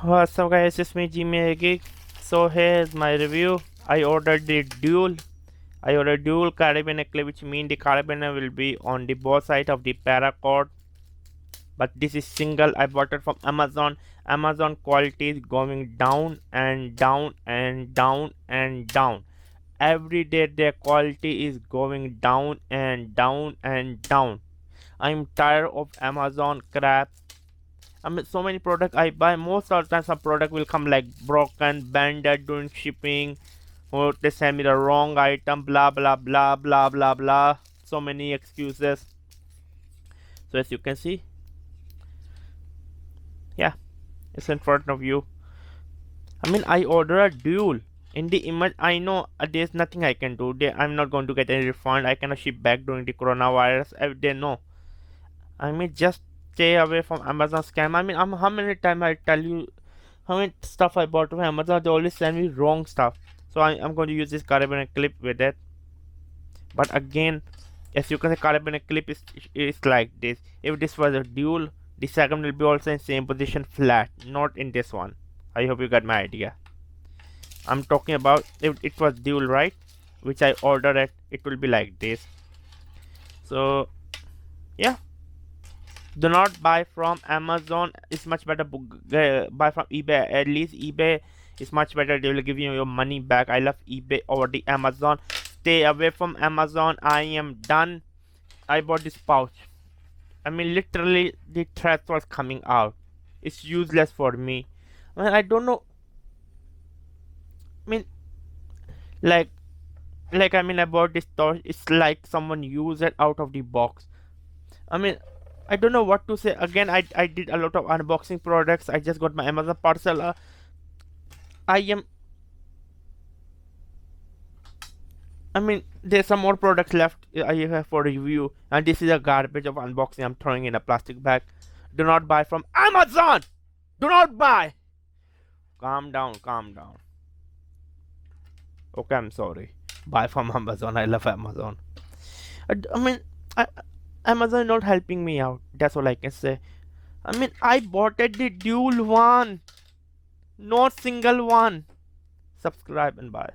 What's up guys, it's me Jimmy Geek. So here's my review. I ordered the dual. I ordered dual carabiner clip, which means the carabiner will be on the both side of the paracord. But this is single. I bought it from Amazon. Amazon quality is going down and down and down and down. Every day their quality is going down and down and down. I'm tired of Amazon crap. I mean, so many products I buy. Most of the time, some product will come like broken, bended during shipping, or they send me the wrong item. Blah blah blah blah blah blah. So many excuses. So as you can see, yeah, it's in front of you. I mean, I order a dual. In the image, I know there's nothing I can do. I'm not going to get any refund. I cannot ship back during the coronavirus. They know. I mean, just stay away from Amazon scam. I mean, how many times I tell you how many stuff I bought from Amazon, they always send me wrong stuff. So I'm going to use this carabiner clip with it. But again, as you can see, carabiner clip is like this. If this was a dual, the second will be also in same position flat, not in this one. I hope you got my idea. I'm talking about if it was dual, right, which I ordered it will be like this. So yeah, do not buy from Amazon. It's much better buy from eBay. At least eBay is much better. They will give you your money back. I love eBay over the Amazon. Stay away from Amazon. I am done. I bought this pouch. I mean, literally the thread was coming out. It's useless for me. I don't know. I mean, like I mean, I bought this torch. It's like someone used it out of the box. I mean, I don't know what to say. Again, I did a lot of unboxing products. I just got my Amazon parcel. I mean, there's some more products left I have for review, and this is a garbage of unboxing. I'm throwing in a plastic bag. Do not buy from Amazon. Do not buy. Calm down, calm down. Okay, I'm sorry. Buy from Amazon. I love Amazon. I mean, Amazon is not helping me out. That's all I can say. I mean, I bought it the dual one, not single one. Subscribe and buy.